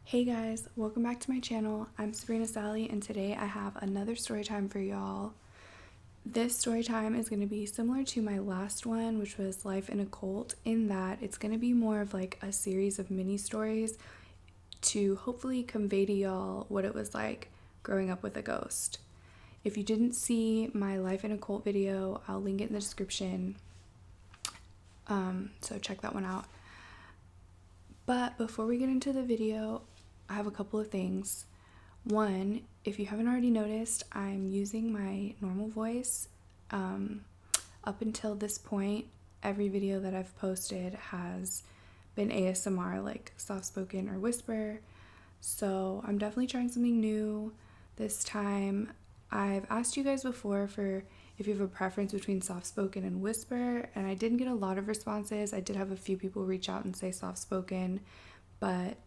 Hey guys, welcome back to my channel. I'm Sabrina and today I have another story time for y'all. This story time is going to be similar to my last one, which was Life in a Cult, in that it's going to be more of like a series of mini stories to hopefully convey to y'all what it was like growing up with a ghost. If you didn't see my Life in a Cult video, I'll link it in the description. So check that one out. But before we get into the video, I have a couple of things. One, if you haven't already noticed, I'm using my normal voice. Up until this point, every video that I've posted has been ASMR, like soft-spoken or whisper. So I'm definitely trying something new this time. I've asked you guys before for if you have a preference between soft-spoken and whisper, and I didn't get a lot of responses. I did have a few people reach out and say soft-spoken, but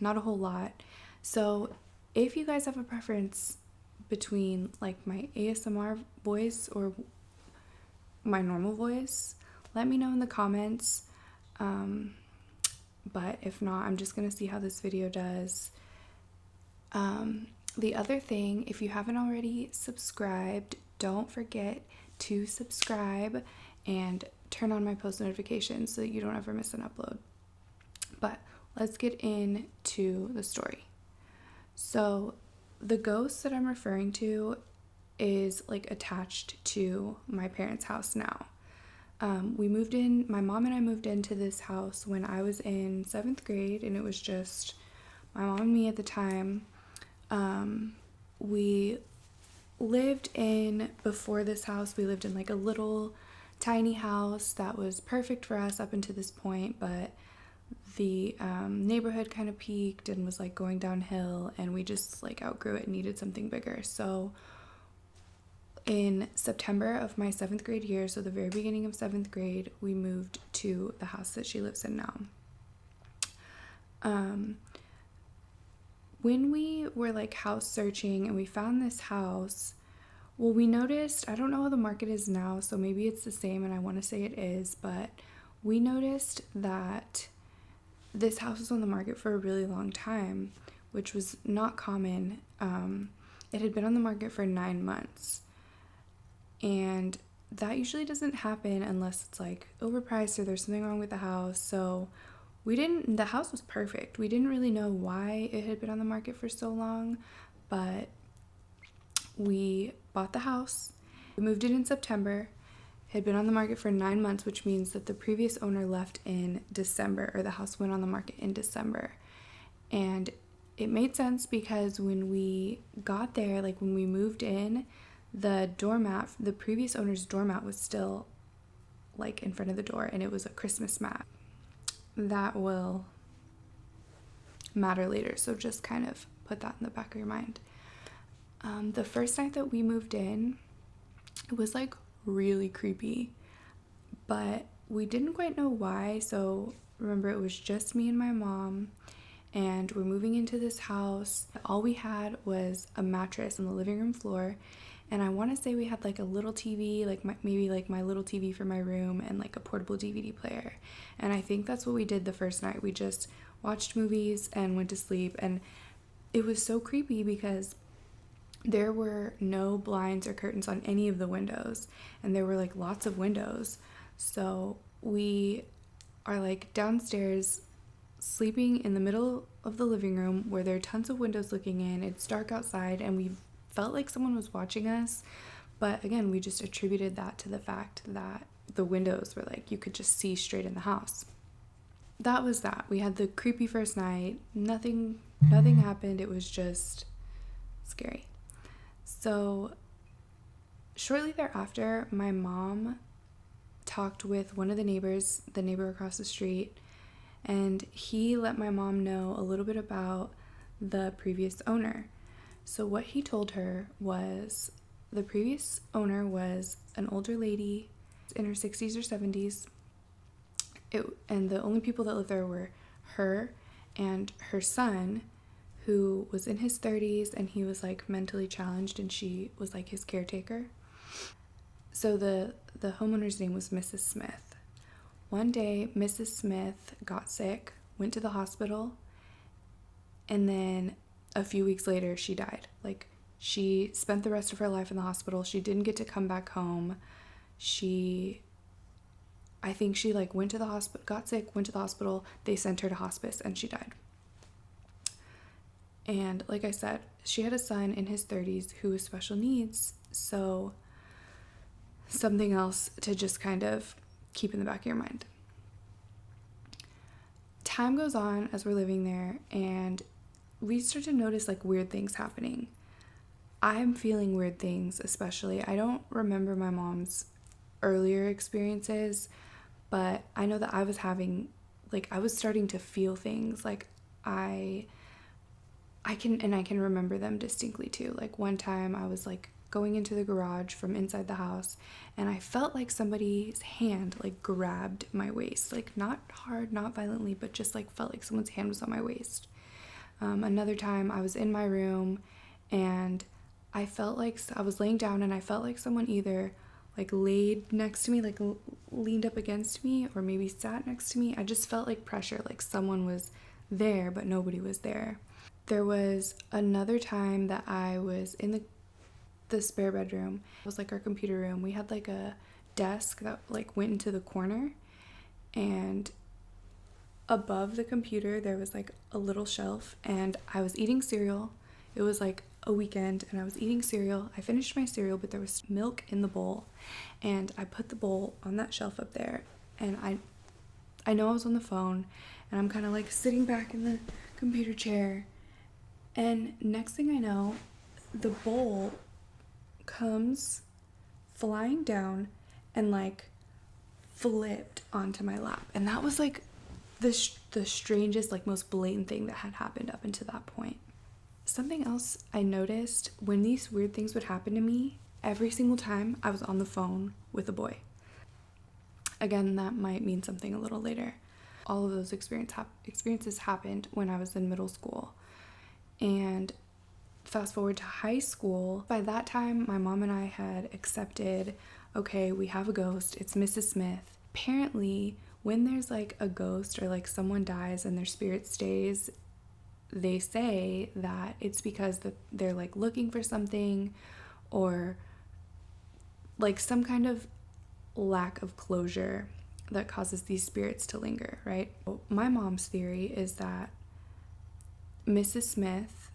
not a whole lot. So if you guys have a preference between like my ASMR voice or my normal voice, let me know in the comments. But if not, I'm just gonna see how this video does. The other thing, if you haven't already subscribed, don't forget to subscribe and turn on my post notifications so that you don't ever miss an upload. But let's get into the story. So the ghost that I'm referring to is like attached to my parents' house now. My mom and I moved into this house when I was in 7th grade, and it was just my mom and me at the time. We lived in, before this house, we lived in like a little tiny house that was perfect for us up until this point, but the neighborhood kind of peaked and was like going downhill, and we just like outgrew it and needed something bigger. So in September of my 7th grade year, so the very beginning of 7th grade, we moved to the house that she lives in now. When we were like house searching and we found this house, well, we noticed, I don't know how the market is now, so maybe it's the same, and I want to say it is, but we noticed that this house was on the market for a really long time, which was not common. It had been on the market for 9 months, and that usually doesn't happen unless it's like overpriced or there's something wrong with the house. So the house was perfect. We didn't really know why it had been on the market for so long, but we bought the house. We moved in September. It had been on the market for 9 months, which means that the previous owner left in December, or the house went on the market in December. And it made sense because when we got there, like when we moved in, the previous owner's doormat was still like in front of the door, and it was a Christmas mat. That will matter later, so just kind of put that in the back of your mind. The first night that we moved in, it was like really creepy, but we didn't quite know why. So remember, it was just me and my mom, and we're moving into this house. All we had was a mattress on the living room floor, and I want to say we had like a little TV, like maybe like my little TV for my room, and like a portable DVD player. And I think that's what we did the first night. We just watched movies and went to sleep, and it was so creepy because there were no blinds or curtains on any of the windows, and there were like lots of windows. So we are like downstairs sleeping in the middle of the living room where there are tons of windows looking in. It's dark outside, and we felt like someone was watching us, but again, we just attributed that to the fact that the windows were like you could just see straight in the house. That was that. We had the creepy first night. Nothing happened. It was just scary. So shortly thereafter, my mom talked with one of the neighbors, the neighbor across the street, and he let my mom know a little bit about the previous owner. So what he told her was the previous owner was an older lady in her 60s or 70s, and the only people that lived there were her and her son, who was in his 30s, and he was like mentally challenged, and she was like his caretaker. So the homeowner's name was Mrs. Smith. One day, Mrs. Smith got sick, went to the hospital, And then a few weeks later, she died. Like, she spent the rest of her life in the hospital. She didn't get to come back home. I think she like went to the hospital, got sick, went to the hospital. They sent her to hospice and she died. And like I said, she had a son in his 30s who was special needs. So something else to just kind of keep in the back of your mind. Time goes on as we're living there, and we start to notice like weird things happening. I'm feeling weird things, especially. I don't remember my mom's earlier experiences, but I know that I was starting to feel things. Like I can remember them distinctly too. Like one time I was like going into the garage from inside the house, and I felt like somebody's hand like grabbed my waist, like not hard, not violently, but just like felt like someone's hand was on my waist. Another time I was in my room and I felt like I was laying down and I felt like someone either like laid next to me, like leaned up against me, or maybe sat next to me. I just felt like pressure, like someone was there, but nobody was there. There was another time that I was in the spare bedroom. It was like our computer room. We had like a desk that like went into the corner, and above the computer there was like a little shelf, and I was eating cereal. It was like a weekend and I was eating cereal. I finished my cereal, but there was milk in the bowl, and I put the bowl on that shelf up there, and I know I was on the phone, and I'm kind of like sitting back in the computer chair, and next thing I know, the bowl comes flying down and like flipped onto my lap. And that was like the strangest, like most blatant thing that had happened up until that point. Something else I noticed, when these weird things would happen to me, every single time I was on the phone with a boy. Again, that might mean something a little later. All of those experiences happened when I was in middle school. And fast forward to high school, by that time my mom and I had accepted, okay, we have a ghost, it's Mrs. Smith. Apparently, when there's like a ghost or like someone dies and their spirit stays, they say that it's because they're like looking for something, or like some kind of lack of closure that causes these spirits to linger, right? My mom's theory is that Mrs. Smith,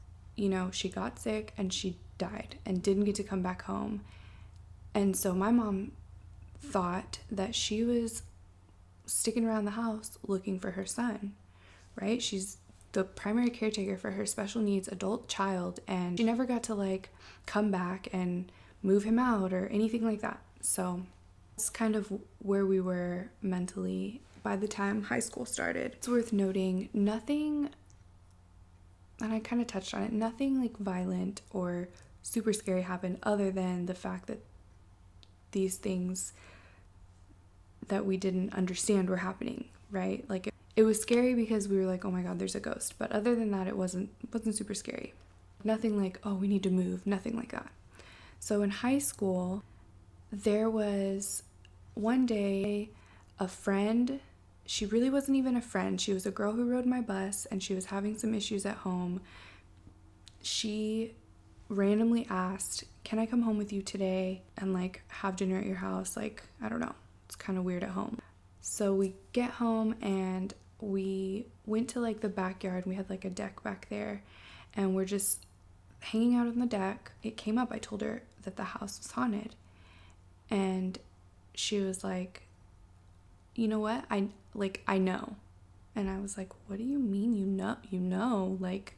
she got sick and she died and didn't get to come back home. And so my mom thought that she was sticking around the house looking for her son, right? She's the primary caretaker for her special needs adult child, and she never got to like come back and move him out or anything like that. So that's kind of where we were mentally by the time high school started. It's worth noting, nothing, and I kind of touched on it, nothing like violent or super scary happened other than the fact that these things that we didn't understand were happening, right? Like it was scary because we were like, oh my god, there's a ghost. But other than that, it wasn't super scary. Nothing like, oh, we need to move, nothing like that. So in high school, there was one day a friend, she really wasn't even a friend. She was a girl who rode my bus, and she was having some issues at home. She randomly asked, can I come home with you today and like have dinner at your house? Like, I don't know, it's kind of weird at home. So we get home and we went to like the backyard. We had like a deck back there, and we're just hanging out on the deck. It came up, I told her that the house was haunted, and she was like, you know what, I know. And I was like, what do you mean you know? Like,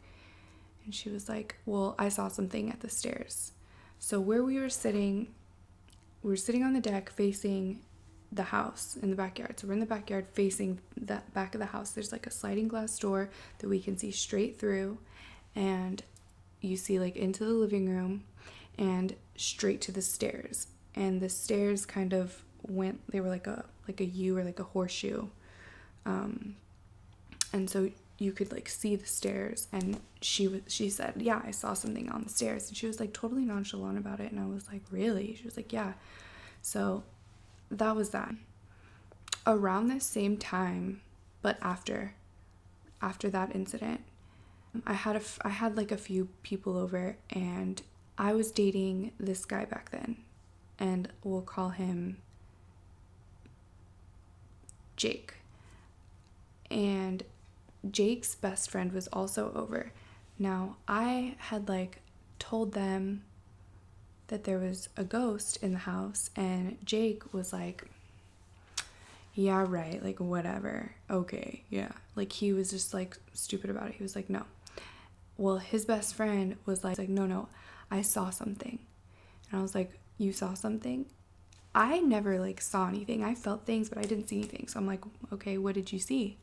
and she was like, well, I saw something at the stairs. So where we were sitting on the deck facing the house in the backyard. So we're in the backyard facing that back of the house. There's like a sliding glass door that we can see straight through, and you see like into the living room and straight to the stairs. And the stairs kind of they were like a U or like a horseshoe. And so you could like see the stairs, and she said, yeah, I saw something on the stairs. And she was like totally nonchalant about it, and I was like, really? She was like, yeah. So that was that. Around the same time, but after that incident, I had like a few people over, and I was dating this guy back then, and we'll call him Jake. And Jake's best friend was also over. Now, I had like told them that there was a ghost in the house, and Jake was like, yeah, right, like whatever, okay, yeah. Like he was just like stupid about it. He was like, no. Well, his best friend was like no, I saw something. And I was like, you saw something? I never like saw anything. I felt things, but I didn't see anything. So I'm like, okay, what did you see?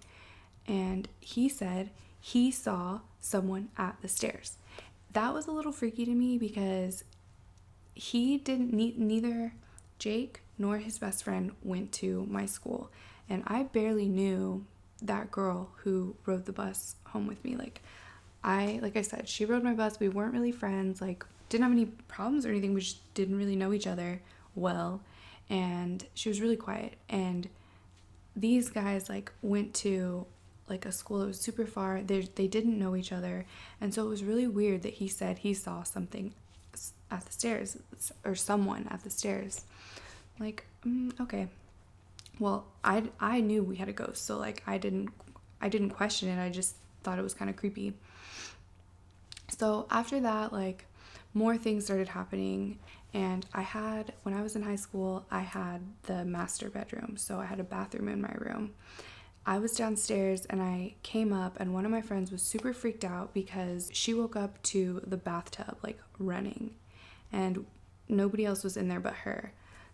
And he said he saw someone at the stairs. That was a little freaky to me because he didn't neither Jake nor his best friend went to my school, and I barely knew that girl who rode the bus home with me. Like I said, she rode my bus. We weren't really friends, like didn't have any problems or anything. We just didn't really know each other well, and she was really quiet. And these guys like went to like a school that was super far. They didn't know each other, and so it was really weird that he said he saw something at the stairs, or someone at the stairs. Like, okay. Well, I knew we had a ghost, so like I didn't question it. I just thought it was kind of creepy. So after that, like more things started happening, and when I was in high school, I had the master bedroom. So I had a bathroom in my room. I was downstairs and I came up, and one of my friends was super freaked out because she woke up to the bathtub like running, and nobody else was in there but her.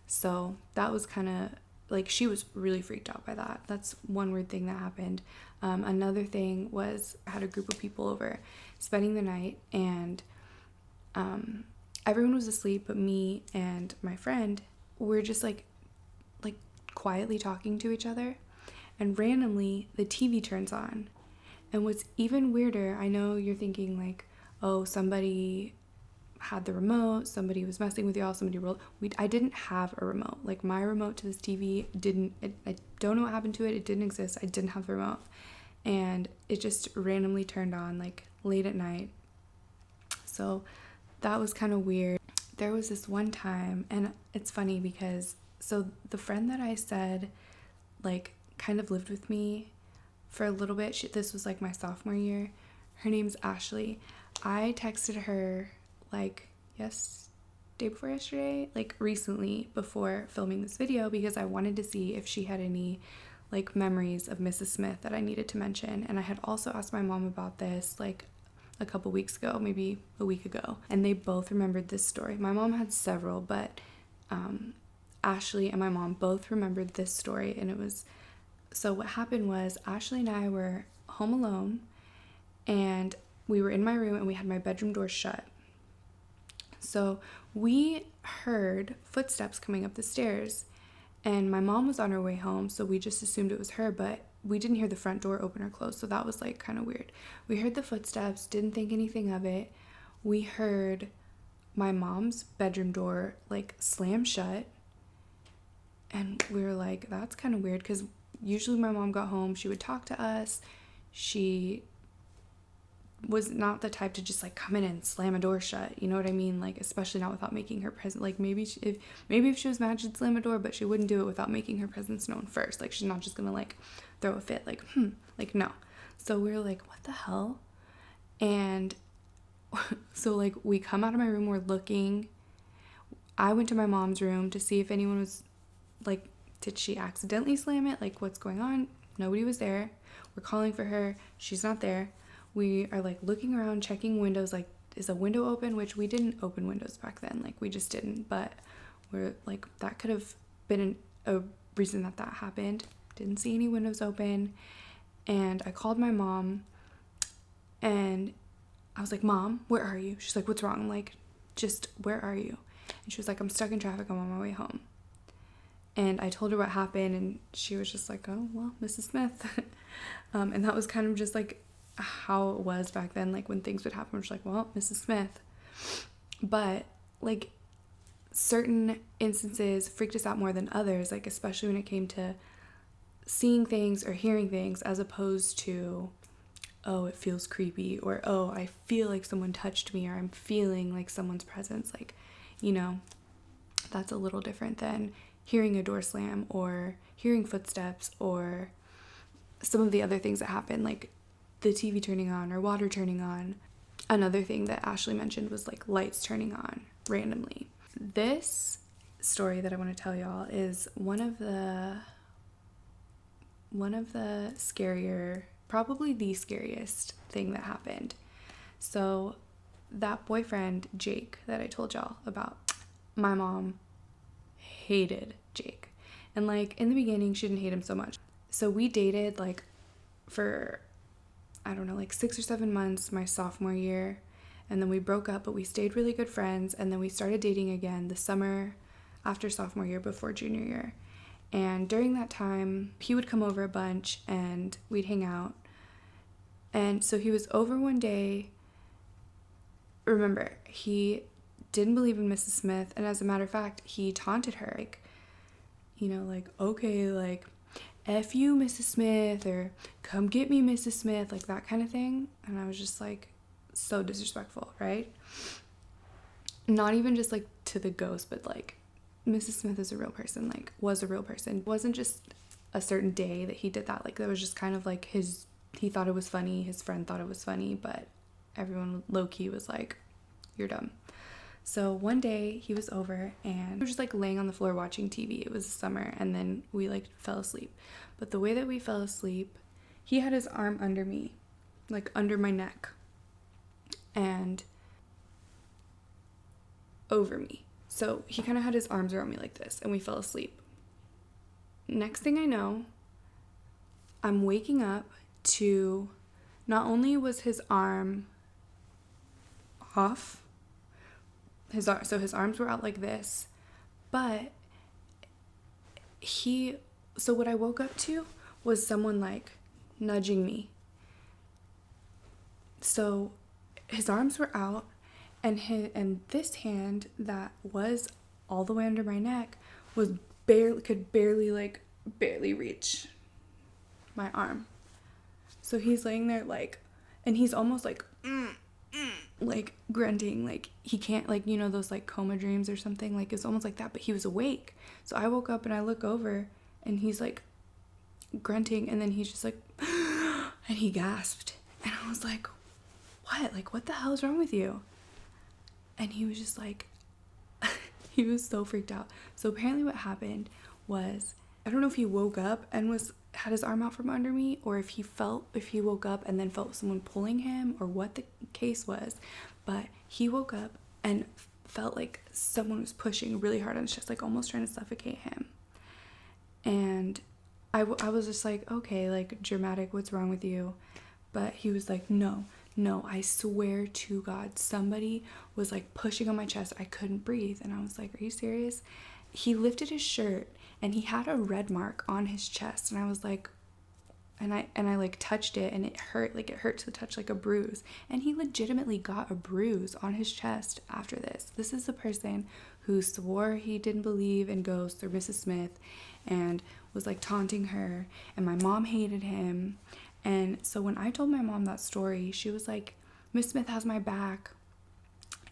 So that was kind of like, she was really freaked out by that. That's one weird thing that happened. Another thing was I had a group of people over spending the night, and everyone was asleep but me and my friend were just like quietly talking to each other, and randomly the TV turns on. And what's even weirder, I know you're thinking like, oh, somebody had the remote, somebody was messing with y'all, somebody rolled. I didn't have a remote. Like my remote to this TV I don't know what happened to it. It didn't exist. I didn't have the remote. And it just randomly turned on like late at night. So that was kind of weird. There was this one time, and it's funny because, so the friend that I said like kind of lived with me for a little bit, this was like my sophomore year. Her name's Ashley. I texted her like day before yesterday, like recently before filming this video, because I wanted to see if she had any like memories of Mrs. Smith that I needed to mention. And I had also asked my mom about this like a couple weeks ago, maybe a week ago, and they both remembered this story. My mom had several, but Ashley and my mom both remembered this story. And it was, so what happened was Ashley and I were home alone, and we were in my room, and we had my bedroom door shut. So we heard footsteps coming up the stairs, and my mom was on her way home, so we just assumed it was her, but we didn't hear the front door open or close, so that was like kind of weird. We heard the footsteps, didn't think anything of it. We heard my mom's bedroom door like slam shut, and we were like, that's kind of weird, because usually my mom got home, she would talk to us. She was not the type to just like come in and slam a door shut, you know what I mean? Like, especially not without making her presence. Like maybe if she was mad, she'd slam a door, but she wouldn't do it without making her presence known first. Like, she's not just gonna like throw a fit, like like no. So we were like, what the hell? And so like we come out of my room, we're looking. I went to my mom's room to see if anyone was like, did she accidentally slam it? Like, what's going on? Nobody was there. We're calling for her, she's not there. We are like looking around, checking windows, like, is a window open? Which we didn't open windows back then, like we just didn't, but we're like, that could have been a reason that happened. Didn't see any windows open. And I called my mom, and I was like, Mom, where are you? She's like, what's wrong? I'm like, just where are you? And she was like, I'm stuck in traffic, I'm on my way home. And I told her what happened, and she was just like, oh, well, Mrs. Smith. And that was kind of just like how it was back then. Like when things would happen, we're just like, well, Mrs. Smith. But like certain instances freaked us out more than others, like especially when it came to seeing things or hearing things, as opposed to oh, it feels creepy, or oh, I feel like someone touched me, or I'm feeling like someone's presence. Like, you know, that's a little different than hearing a door slam or hearing footsteps or some of the other things that happen, like the TV turning on or water turning on. Another thing that Ashley mentioned was like lights turning on randomly. This story that I want to tell y'all is one of the scarier, probably the scariest thing that happened. So that boyfriend, Jake, that I told y'all about, my mom hated Jake. And like in the beginning, she didn't hate him so much. So we dated like for, I don't know, like 6 or 7 months my sophomore year. And then we broke up, but we stayed really good friends. And then we started dating again the summer after sophomore year, before junior year. And during that time, he would come over a bunch and we'd hang out. And so he was over one day. Remember, he didn't believe in Mrs. Smith. And as a matter of fact, he taunted her. Like, you know, like, okay, like, F you, Mrs. Smith, or come get me, Mrs. Smith, like that kind of thing. And I was just like, so disrespectful, right? Not even just like to the ghost, but like Mrs. Smith is a real person, like was a real person. It wasn't just a certain day that he did that. Like that was just kind of like he thought it was funny, his friend thought it was funny, but everyone low-key was like, you're dumb. So one day he was over and we were just like laying on the floor watching TV. It was summer, and then we like fell asleep. But the way that we fell asleep, he had his arm under me, like under my neck and over me. So he kind of had his arms around me like this, and we fell asleep. Next thing I know, I'm waking up to, not only was his arm off, so his arms were out like this, but so what I woke up to was someone like nudging me. So his arms were out, and this hand that was all the way under my neck could barely reach my arm. So he's laying there like, and he's almost like like grunting, like he can't, like, you know, those like coma dreams or something, like it's almost like that, but he was awake. So I woke up and I look over and he's like grunting, and then he's just like and he gasped, and I was like, what the hell is wrong with you? And he was just like he was so freaked out. So apparently what happened was, I don't know if he woke up and had his arm out from under me, or if he woke up and then felt someone pulling him, or what the case was, but he woke up and felt like someone was pushing really hard on his chest, like almost trying to suffocate him. And I was just like, okay, like dramatic, what's wrong with you? But he was like, no, I swear to God, somebody was like pushing on my chest. I couldn't breathe. And I was like, are you serious? He lifted his shirt and he had a red mark on his chest. And I was like, and I like touched it, and it hurt to touch, like a bruise. And he legitimately got a bruise on his chest after this. This is the person who swore he didn't believe in ghosts or Mrs. Smith and was like taunting her, and my mom hated him. And so when I told my mom that story, she was like, Miss Smith has my back.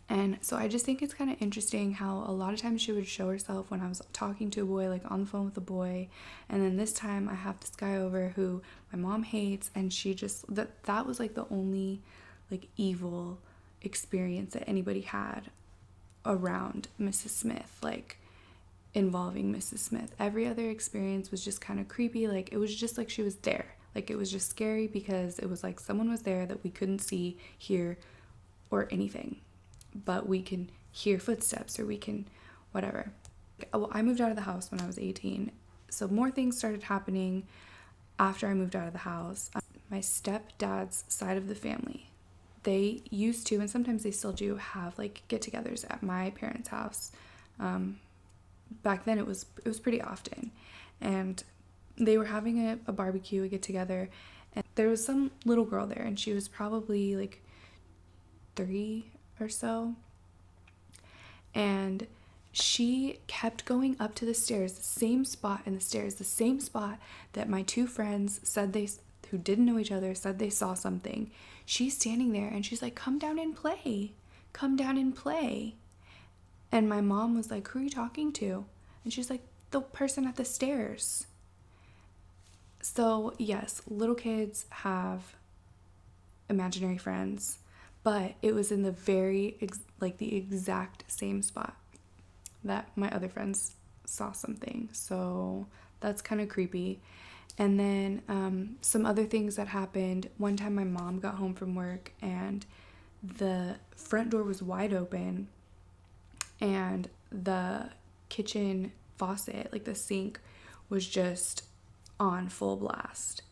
And so I just think it's kind of interesting how a lot of times she would show herself when I was talking to a boy, like on the phone with a boy. And then this time I have this guy over who my mom hates, and she just, that was like the only like evil experience that anybody had around Mrs. Smith, like involving Mrs. Smith. Every other experience was just kind of creepy. Like it was just like she was there. Like it was just scary because it was like someone was there that we couldn't see, hear, or anything. But we can hear footsteps, or we can whatever. Well, I moved out of the house when I was 18. So more things started happening after I moved out of the house. My stepdad's side of the family, they used to, and sometimes they still do, have like get-togethers at my parents' house. Back then it was pretty often. And they were having a barbecue, a get-together, and there was some little girl there, and she was probably like 3 or so, and she kept going up to the stairs, the same spot in the stairs, the same spot that my two friends said who didn't know each other said they saw something. She's standing there and she's like, come down and play. Come down and play. And my mom was like, who are you talking to? And she's like, the person at the stairs. So yes, little kids have imaginary friends, but it was in the the exact same spot that my other friends saw something. So that's kind of creepy. And then some other things that happened. One time my mom got home from work and the front door was wide open and the kitchen faucet, like the sink, was just on full blast.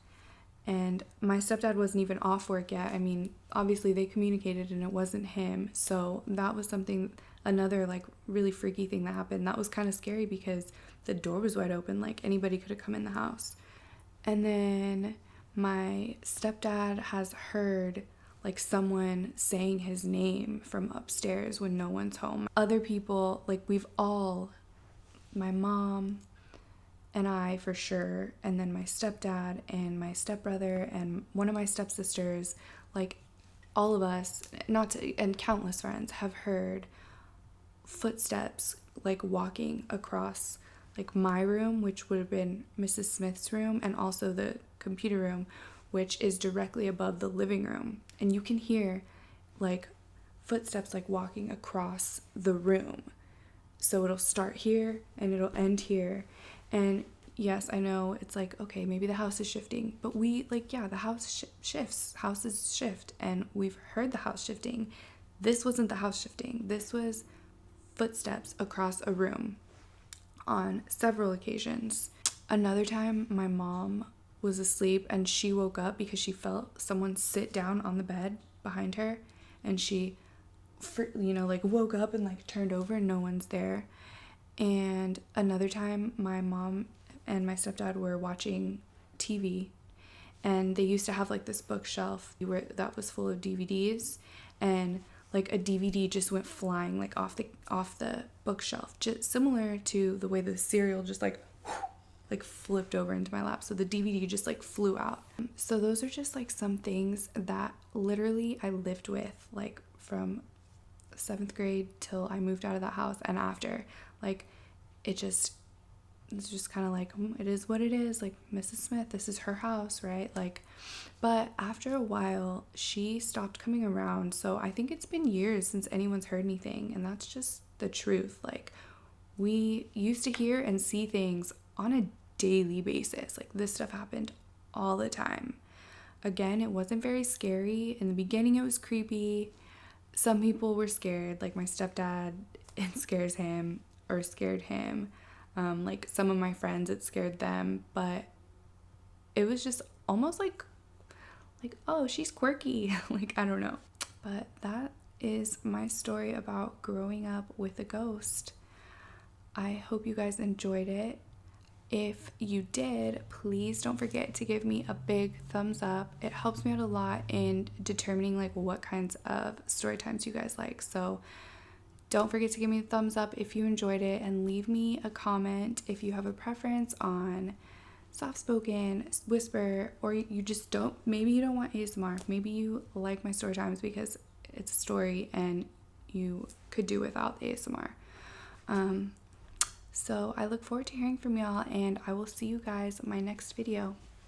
And my stepdad wasn't even off work yet. I mean, obviously they communicated and it wasn't him. So that was another like really freaky thing that happened. That was kind of scary because the door was wide open, like anybody could have come in the house. And then my stepdad has heard like someone saying his name from upstairs when no one's home. Other people, like my mom and I for sure, and then my stepdad and my stepbrother and one of my stepsisters, like all of us, and countless friends have heard footsteps like walking across like my room, which would have been Mrs. Smith's room, and also the computer room, which is directly above the living room. And you can hear like footsteps like walking across the room. So it'll start here and it'll end here. And yes, I know it's like, okay, maybe the house is shifting, but the house shifts. Houses shift, and we've heard the house shifting. This wasn't the house shifting. This was footsteps across a room on several occasions. Another time, my mom was asleep and she woke up because she felt someone sit down on the bed behind her, and she woke up and like turned over and no one's there. And another time my mom and my stepdad were watching TV, and they used to have like this bookshelf that was full of DVDs, and like a DVD just went flying like off the bookshelf, just similar to the way the cereal just like flipped over into my lap. So the DVD just like flew out. So those are just like some things that literally I lived with like from 7th grade till I moved out of that house and after. Like it's just kind of like, it is what it is. Like, Mrs. Smith, this is her house, right? Like, but after a while, she stopped coming around. So I think it's been years since anyone's heard anything. And that's just the truth. Like, we used to hear and see things on a daily basis. Like, this stuff happened all the time. Again, it wasn't very scary. In the beginning, it was creepy. Some people were scared. Like, my stepdad, it scared him. Like some of my friends, it scared them, but it was just almost like oh, she's quirky. Like, I don't know. But that is my story about growing up with a ghost. I hope you guys enjoyed it. If you did, please don't forget to give me a big thumbs up. It helps me out a lot in determining like what kinds of story times you guys like. So don't forget to give me a thumbs up if you enjoyed it, and leave me a comment if you have a preference on soft-spoken, whisper, or maybe you don't want ASMR. Maybe you like my story times because it's a story and you could do without the ASMR. So I look forward to hearing from y'all, and I will see you guys in my next video.